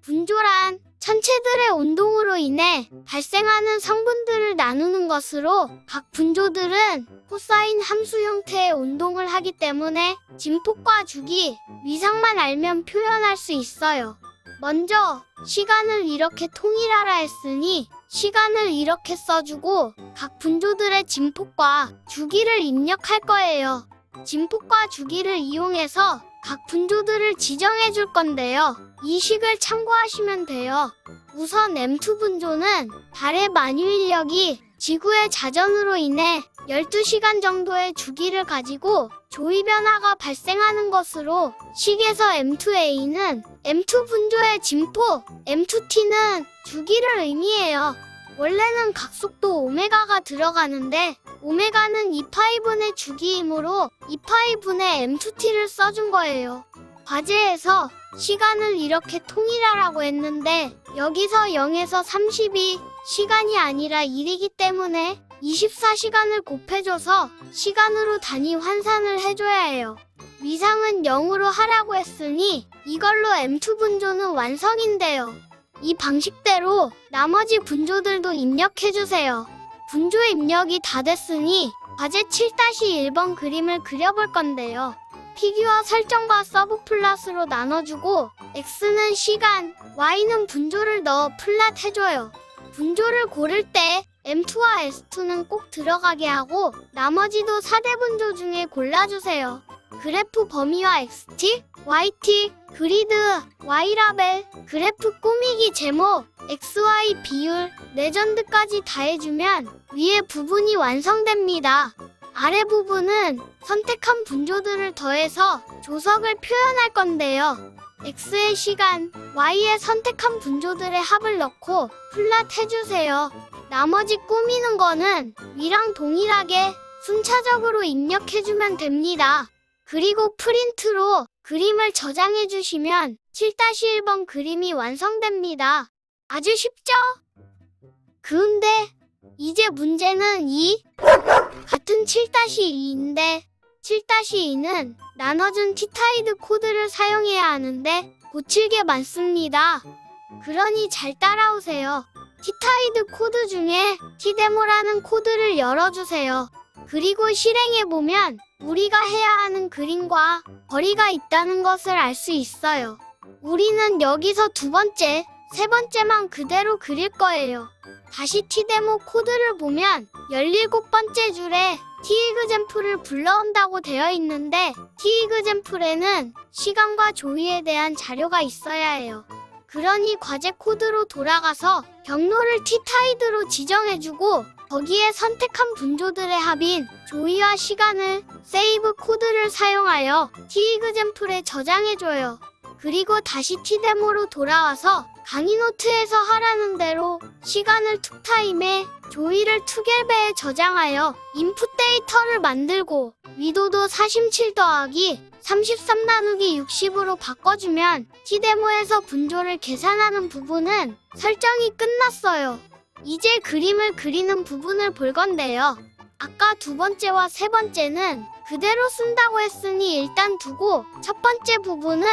분조란 천체들의 운동으로 인해 발생하는 성분들을 나누는 것으로 각 분조들은 코사인 함수 형태의 운동을 하기 때문에 진폭과 주기, 위상만 알면 표현할 수 있어요. 먼저 시간을 이렇게 통일하라 했으니 시간을 이렇게 써주고 각 분조들의 진폭과 주기를 입력할 거예요. 진폭과 주기를 이용해서 각 분조들을 지정해 줄 건데요. 이 식을 참고하시면 돼요. 우선 M2 분조는 달의 만유인력이 지구의 자전으로 인해 12시간 정도의 주기를 가지고 조이 변화가 발생하는 것으로 식에서 M2A는 M2 분조의 진폭, M2T는 주기를 의미해요. 원래는 각속도 오메가가 들어가는데 오메가는 2파이분의 주기이므로 2파이분의 M2T를 써준 거예요. 과제에서 시간을 이렇게 통일하라고 했는데 여기서 0에서 30이 시간이 아니라 1이기 때문에 24시간을 곱해줘서 시간으로 단위 환산을 해줘야 해요. 위상은 0으로 하라고 했으니 이걸로 M2 분조는 완성인데요. 이 방식대로 나머지 분조들도 입력해주세요. 분조 입력이 다 됐으니 과제 7-1번 그림을 그려볼 건데요. 피규어 설정과 서브 플랫으로 나눠주고 X는 시간, Y는 분조를 넣어 플랫 해줘요. 분조를 고를 때 M2와 S2는 꼭 들어가게 하고 나머지도 4대 분조 중에 골라주세요. 그래프 범위와 XT, YT, 그리드, Y라벨, 그래프 꾸미기 제목, XY 비율, 레전드까지 다 해주면 위에 부분이 완성됩니다. 아래 부분은 선택한 분조들을 더해서 조석을 표현할 건데요. X의 시간, Y의 선택한 분조들의 합을 넣고 플랫 해주세요. 나머지 꾸미는 거는 위랑 동일하게 순차적으로 입력해주면 됩니다. 그리고 프린트로 그림을 저장해 주시면 7-1번 그림이 완성됩니다. 아주 쉽죠? 그런데 이제 문제는 같은 7-2인데 7-2는 나눠준 티타이드 코드를 사용해야 하는데 고칠 게 많습니다. 그러니 잘 따라오세요. 티타이드 코드 중에 T데모라는 코드를 열어주세요. 그리고 실행해보면 우리가 해야 하는 그림과 거리가 있다는 것을 알 수 있어요. 우리는 여기서 두 번째, 세 번째만 그대로 그릴 거예요. 다시 T데모 코드를 보면 17번째 줄에 T이그젠플을 불러온다고 되어 있는데 T이그젠플에는 시간과 조이에 대한 자료가 있어야 해요. 그러니 과제 코드로 돌아가서 경로를 T타이드로 지정해주고 거기에 선택한 분조들의 합인 조이와 시간을 세이브 코드를 사용하여 T이그젠플에 저장해줘요. 그리고 다시 T데모로 돌아와서 강의 노트에서 하라는 대로 시간을 툭타임에 조이를 투겔베에 저장하여 인풋 데이터를 만들고 위도도 47 더하기 33 나누기 60으로 바꿔주면 T데모에서 분조를 계산하는 부분은 설정이 끝났어요. 이제 그림을 그리는 부분을 볼 건데요. 아까 두 번째와 세 번째는 그대로 쓴다고 했으니 일단 두고 첫 번째 부분은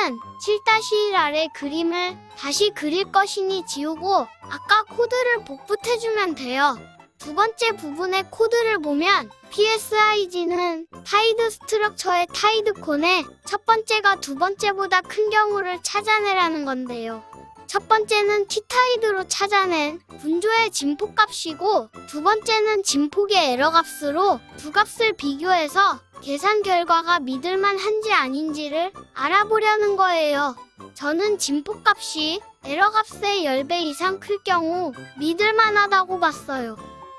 7-1 아래 그림을 다시 그릴 것이니 지우고 아까 코드를 복붙해주면 돼요. 두 번째 부분의 코드를 보면 PSIG는 타이드 스트럭처의 타이드콘에 첫 번째가 두 번째보다 큰 경우를 찾아내라는 건데요. 첫 번째는 T타이드로 찾아낸 분조의 진폭값이고 두 번째는 진폭의 에러값으로 두 값을 비교해서 계산 결과가 믿을만한지 아닌지를 알아보려는 거예요. 저는 진폭값이 에러값의 10배 이상 클 경우 믿을만하다고 봤어요.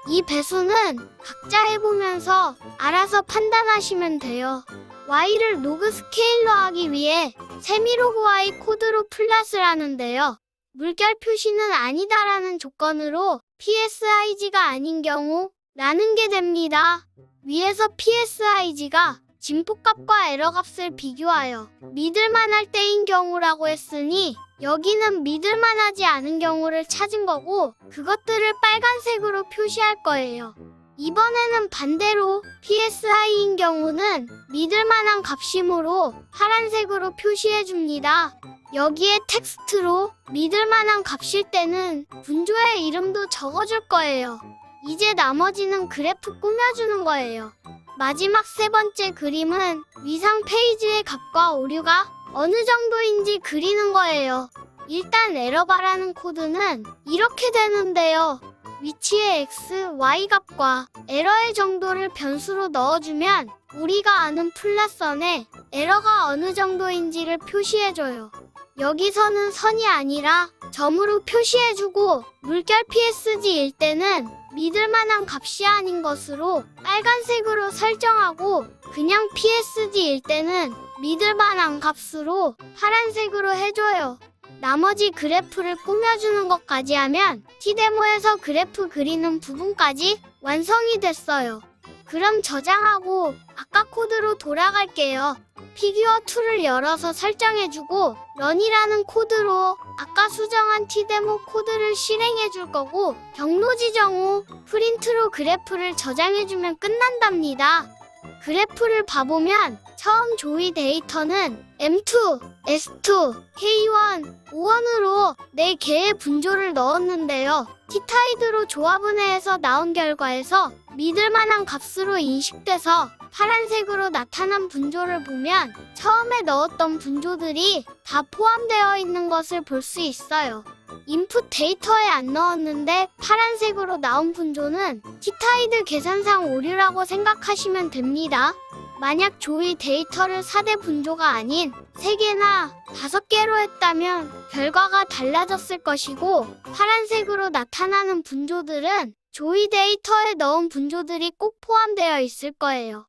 이 배수는 각자 해보면서 알아서 판단하시면 돼요. Y를 로그 스케일러 하기 위해 세미로그 Y 코드로 플랫을 하는데요. 물결 표시는 아니다라는 조건으로 PSIG가 아닌 경우 라는 게 됩니다. 위에서 PSIG가 진폭값과 에러값을 비교하여 믿을만할 때인 경우라고 했으니 여기는 믿을만하지 않은 경우를 찾은 거고 그것들을 빨간색으로 표시할 거예요. 이번에는 반대로 PSI인 경우는 믿을만한 값이므로 파란색으로 표시해줍니다. 여기에 텍스트로 믿을 만한 값일 때는 분조의 이름도 적어줄 거예요. 이제 나머지는 그래프 꾸며주는 거예요. 마지막 세 번째 그림은 위상 페이지의 값과 오류가 어느 정도인지 그리는 거예요. 일단 에러바라는 코드는 이렇게 되는데요. 위치의 x, y 값과 에러의 정도를 변수로 넣어주면 우리가 아는 플랫선에 에러가 어느 정도인지를 표시해줘요. 여기서는 선이 아니라 점으로 표시해주고 물결 PSG일 때는 믿을 만한 값이 아닌 것으로 빨간색으로 설정하고 그냥 PSG일 때는 믿을 만한 값으로 파란색으로 해줘요. 나머지 그래프를 꾸며주는 것까지 하면 T데모에서 그래프 그리는 부분까지 완성이 됐어요. 그럼 저장하고 아까 코드로 돌아갈게요. 피규어 툴을 열어서 설정해주고 런이라는 코드로 아까 수정한 T데모 코드를 실행해줄 거고 경로 지정 후 프린트로 그래프를 저장해주면 끝난답니다. 그래프를 봐보면 처음 조이 데이터는 M2, S2, K1, O1으로 4개의 분조를 넣었는데요. T타이드로 조합은해해서 나온 결과에서 믿을 만한 값으로 인식돼서 파란색으로 나타난 분조를 보면 처음에 넣었던 분조들이 다 포함되어 있는 것을 볼 수 있어요. 인풋 데이터에 안 넣었는데 파란색으로 나온 분조는 T타이드 계산상 오류라고 생각하시면 됩니다. 만약 조이 데이터를 4대 분조가 아닌 3개나 5개로 했다면 결과가 달라졌을 것이고 파란색으로 나타나는 분조들은 조이 데이터에 넣은 분조들이 꼭 포함되어 있을 거예요.